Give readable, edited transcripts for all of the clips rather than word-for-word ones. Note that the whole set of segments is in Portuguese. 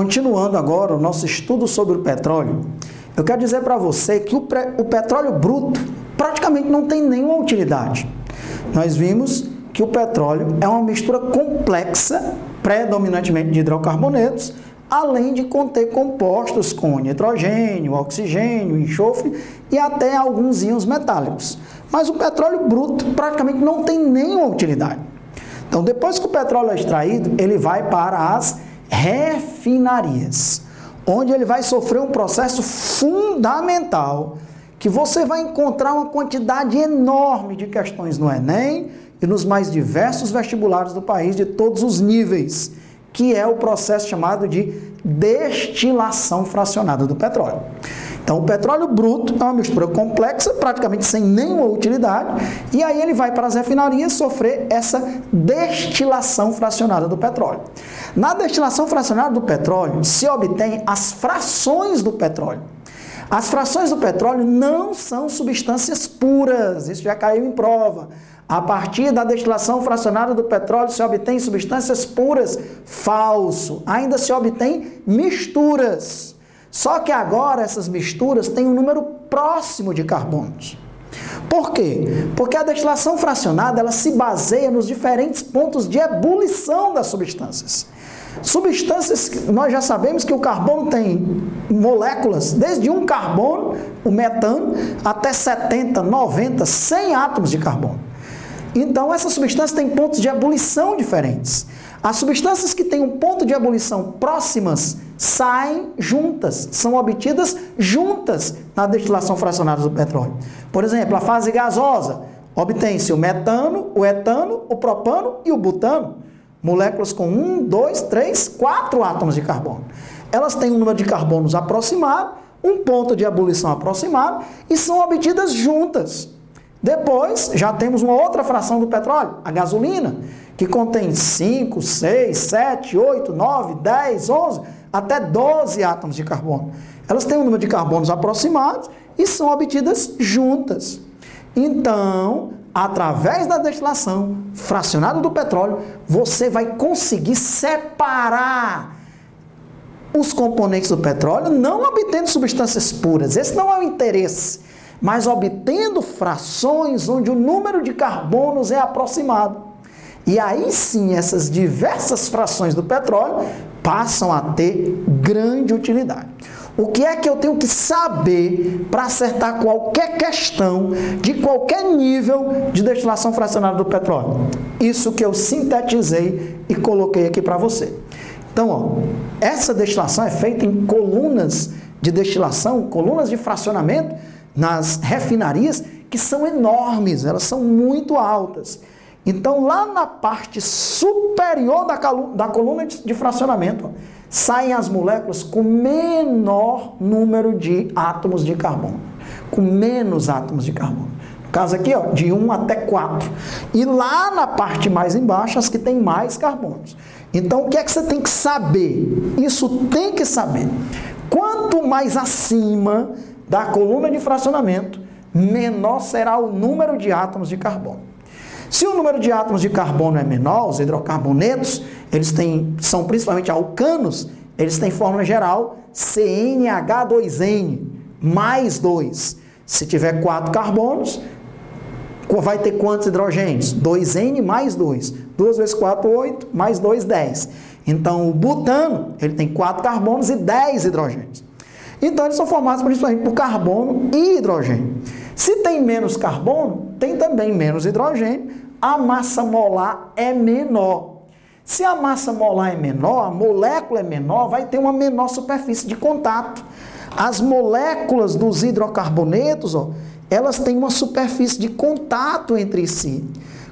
Continuando agora o nosso estudo sobre o petróleo, eu quero dizer para você que o petróleo bruto praticamente não tem nenhuma utilidade. Nós vimos que o petróleo é uma mistura complexa, predominantemente de hidrocarbonetos, além de conter compostos com nitrogênio, oxigênio, enxofre e até alguns íons metálicos. Mas o petróleo bruto praticamente não tem nenhuma utilidade. Então, depois que o petróleo é extraído, ele vai para as refinarias, onde ele vai sofrer um processo fundamental, que você vai encontrar uma quantidade enorme de questões no Enem e nos mais diversos vestibulares do país, de todos os níveis, que é o processo chamado de destilação fracionada do petróleo. Então, o petróleo bruto é uma mistura complexa, praticamente sem nenhuma utilidade, e aí ele vai para as refinarias sofrer essa destilação fracionada do petróleo. Na destilação fracionada do petróleo, se obtém as frações do petróleo. As frações do petróleo não são substâncias puras, isso já caiu em prova. A partir da destilação fracionada do petróleo se obtém substâncias puras. Falso. Ainda se obtém misturas. Só que agora essas misturas têm um número próximo de carbonos. Por quê? Porque a destilação fracionada ela se baseia nos diferentes pontos de ebulição das substâncias. Substâncias, nós já sabemos que o carbono tem moléculas, desde um carbono, o metano, até 70, 90, 100 átomos de carbono. Então, essas substâncias têm pontos de ebulição diferentes. As substâncias que têm um ponto de ebulição próximas saem juntas, são obtidas juntas na destilação fracionada do petróleo. Por exemplo, a fase gasosa, obtém-se o metano, o etano, o propano e o butano. Moléculas com 1, 2, 3, 4 átomos de carbono. Elas têm um número de carbonos aproximado, um ponto de ebulição aproximado e são obtidas juntas. Depois, já temos uma outra fração do petróleo, a gasolina, que contém 5, 6, 7, 8, 9, 10, 11, até 12 átomos de carbono. Elas têm um número de carbonos aproximados e são obtidas juntas. Então, através da destilação fracionada do petróleo, você vai conseguir separar os componentes do petróleo, não obtendo substâncias puras. Esse não é o interesse, mas obtendo frações onde o número de carbonos é aproximado. E aí sim, essas diversas frações do petróleo passam a ter grande utilidade. O que é que eu tenho que saber para acertar qualquer questão de qualquer nível de destilação fracionada do petróleo? Isso que eu sintetizei e coloquei aqui para você. Então, ó, essa destilação é feita em colunas de destilação, colunas de fracionamento nas refinarias, que são enormes, elas são muito altas. Então, lá na parte superior da coluna de fracionamento, ó, saem as moléculas com menor número de átomos de carbono, com menos átomos de carbono. No caso aqui, ó, de 1 até 4. E lá na parte mais embaixo, as que têm mais carbonos. Então, o que é que você tem que saber? Isso tem que saber. Quanto mais acima da coluna de fracionamento, menor será o número de átomos de carbono. Se o número de átomos de carbono é menor, os hidrocarbonetos, são principalmente alcanos, eles têm fórmula geral CnH2n mais 2. Se tiver 4 carbonos, vai ter quantos hidrogênios? 2n mais 2. 2 vezes 4, 8, mais 2, 10. Então, o butano, ele tem 4 carbonos e 10 hidrogênios. Então, eles são formados principalmente por carbono e hidrogênio. Se tem menos carbono, tem também menos hidrogênio, a massa molar é menor. Se a massa molar é menor, a molécula é menor, vai ter uma menor superfície de contato. As moléculas dos hidrocarbonetos, ó, elas têm uma superfície de contato entre si.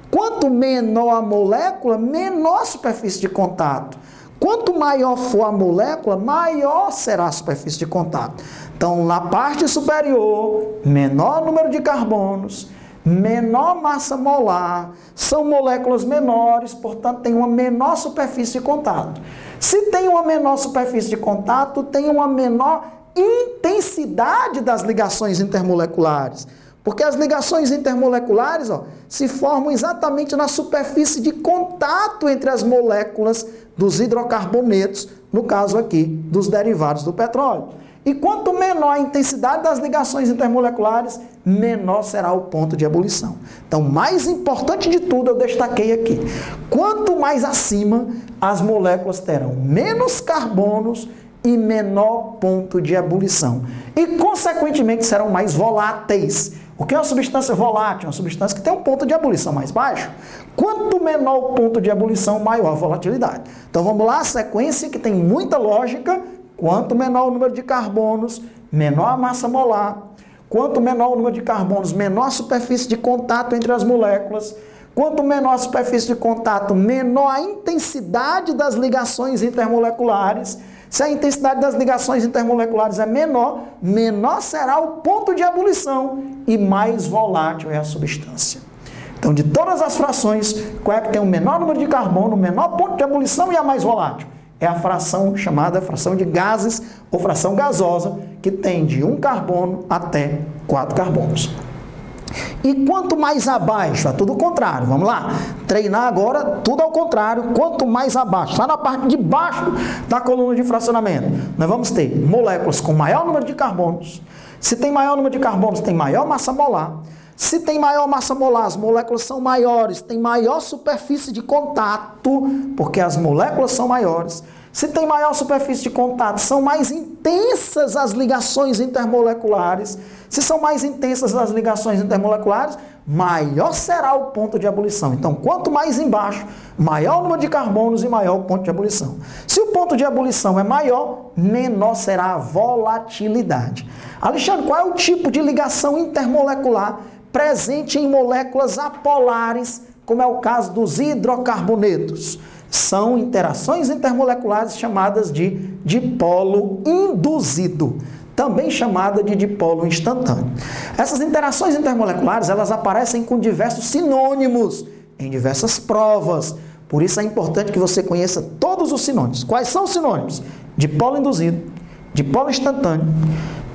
Quanto menor a molécula, menor a superfície de contato. Quanto maior for a molécula, maior será a superfície de contato. Então, na parte superior, menor número de carbonos, menor massa molar, são moléculas menores, portanto, tem uma menor superfície de contato. Se tem uma menor superfície de contato, tem uma menor intensidade das ligações intermoleculares. Porque as ligações intermoleculares, ó, se formam exatamente na superfície de contato entre as moléculas dos hidrocarbonetos no caso aqui dos derivados do petróleo. E quanto menor a intensidade das ligações intermoleculares, menor será o ponto de ebulição. Então, mais importante de tudo, eu destaquei aqui. Quanto mais acima, as moléculas terão menos carbonos e menor ponto de ebulição. E, consequentemente, serão mais voláteis. O que é uma substância volátil? Uma substância que tem um ponto de ebulição mais baixo. Quanto menor o ponto de ebulição, maior a volatilidade. Então, vamos lá, a sequência que tem muita lógica. Quanto menor o número de carbonos, menor a massa molar. Quanto menor o número de carbonos, menor a superfície de contato entre as moléculas. Quanto menor a superfície de contato, menor a intensidade das ligações intermoleculares. Se a intensidade das ligações intermoleculares é menor, menor será o ponto de ebulição e mais volátil é a substância. Então, de todas as frações, qual é que tem o menor número de carbono, o menor ponto de ebulição e a mais volátil? É a fração chamada fração de gases ou fração gasosa, que tem de 1 carbono até 4 carbonos. E quanto mais abaixo, é tudo o contrário. Vamos lá, treinar agora tudo ao contrário. Quanto mais abaixo, lá na parte de baixo da coluna de fracionamento, nós vamos ter moléculas com maior número de carbonos. Se tem maior número de carbonos, tem maior massa molar. Se tem maior massa molar, as moléculas são maiores, tem maior superfície de contato, porque as moléculas são maiores. Se tem maior superfície de contato, são mais intensas as ligações intermoleculares. Se são mais intensas as ligações intermoleculares, maior será o ponto de ebulição. Então, quanto mais embaixo, maior o número de carbonos e maior o ponto de ebulição. Se o ponto de ebulição é maior, menor será a volatilidade. Alexandre, qual é o tipo de ligação intermolecular presente em moléculas apolares, como é o caso dos hidrocarbonetos? São interações intermoleculares chamadas de dipolo induzido, também chamada de dipolo instantâneo. Essas interações intermoleculares, elas aparecem com diversos sinônimos em diversas provas. Por isso é importante que você conheça todos os sinônimos. Quais são os sinônimos? Dipolo induzido, dipolo instantâneo,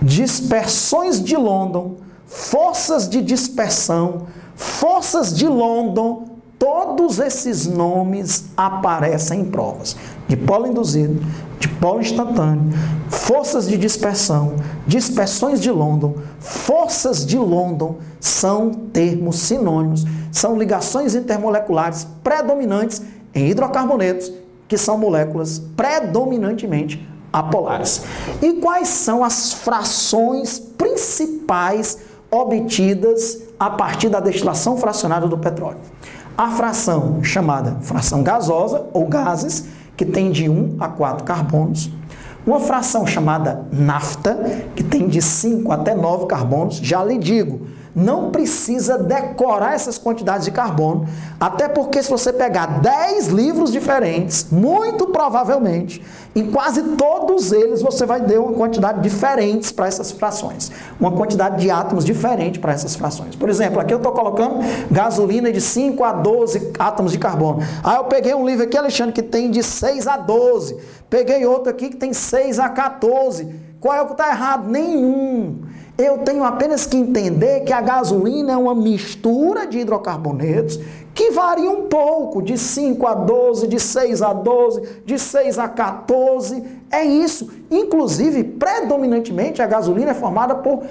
dispersões de London, forças de dispersão, forças de London. Todos esses nomes aparecem em provas. Dipolo induzido, dipolo instantâneo, forças de dispersão, dispersões de London, forças de London são termos sinônimos, são ligações intermoleculares predominantes em hidrocarbonetos, que são moléculas predominantemente apolares. E quais são as frações principais obtidas a partir da destilação fracionada do petróleo? A fração chamada fração gasosa, ou gases, que tem de 1 a 4 carbonos. Uma fração chamada nafta, que tem de 5 até 9 carbonos. Já lhe digo, não precisa decorar essas quantidades de carbono, até porque se você pegar 10 livros diferentes, muito provavelmente, em quase todos eles você vai ter uma quantidade diferente para essas frações, uma quantidade de átomos diferente para essas frações. Por exemplo, aqui eu estou colocando gasolina de 5 a 12 átomos de carbono. Aí eu peguei um livro aqui, Alexandre, que tem de 6 a 12. Peguei outro aqui que tem 6 a 14. Qual é o que está errado? Nenhum. Eu tenho apenas que entender que a gasolina é uma mistura de hidrocarbonetos que varia um pouco, de 5 a 12, de 6 a 12, de 6 a 14. É isso. Inclusive, predominantemente, a gasolina é formada por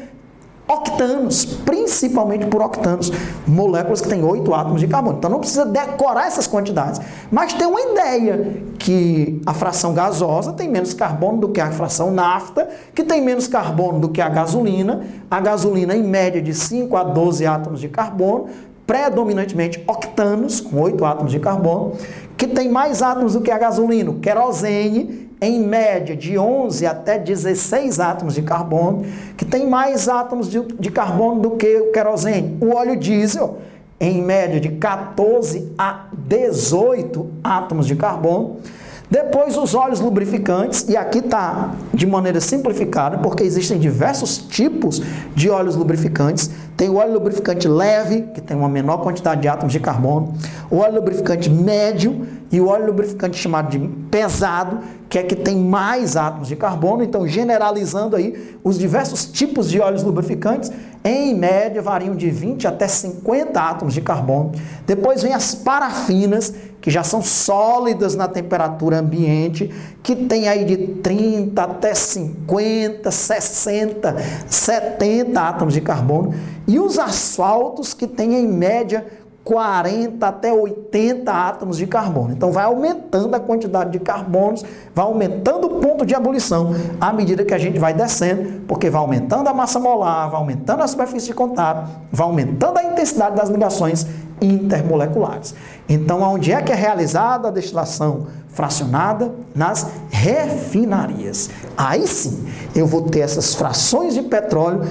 octanos, principalmente por octanos, moléculas que têm 8 átomos de carbono. Então não precisa decorar essas quantidades, mas tem uma ideia que a fração gasosa tem menos carbono do que a fração nafta, que tem menos carbono do que a gasolina em média de 5 a 12 átomos de carbono, predominantemente octanos, com 8 átomos de carbono, que tem mais átomos do que a gasolina, o querosene, em média de 11 até 16 átomos de carbono, que tem mais átomos de carbono do que o querosene. O óleo diesel, em média de 14 a 18 átomos de carbono. Depois os óleos lubrificantes, e aqui está de maneira simplificada, porque existem diversos tipos de óleos lubrificantes. Tem o óleo lubrificante leve, que tem uma menor quantidade de átomos de carbono, o óleo lubrificante médio e o óleo lubrificante chamado de pesado, que é que tem mais átomos de carbono. Então, generalizando aí os diversos tipos de óleos lubrificantes, em média variam de 20 até 50 átomos de carbono. Depois vem as parafinas, que já são sólidas na temperatura ambiente, que tem aí de 30 até 50, 60, 70 átomos de carbono. E os asfaltos, que têm em média 40 até 80 átomos de carbono. Então vai aumentando a quantidade de carbonos, vai aumentando o ponto de ebulição à medida que a gente vai descendo, porque vai aumentando a massa molar, vai aumentando a superfície de contato, vai aumentando a intensidade das ligações intermoleculares. Então, onde é que é realizada a destilação fracionada? Nas refinarias. Aí sim, eu vou ter essas frações de petróleo.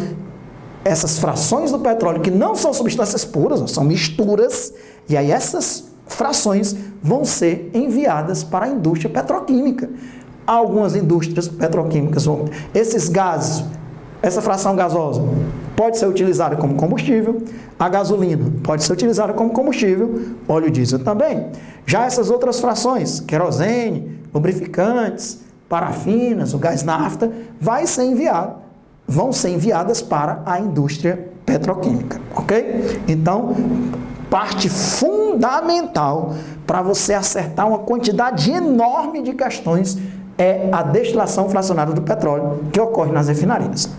Essas frações do petróleo que não são substâncias puras, são misturas, e aí essas frações vão ser enviadas para a indústria petroquímica. Algumas indústrias petroquímicas vão... Esses gases, essa fração gasosa pode ser utilizada como combustível, a gasolina pode ser utilizada como combustível, óleo diesel também. Já essas outras frações, querosene, lubrificantes, parafinas, o gás nafta, vão ser enviadas para a indústria petroquímica, ok? Então, parte fundamental para você acertar uma quantidade enorme de questões é a destilação fracionada do petróleo que ocorre nas refinarias.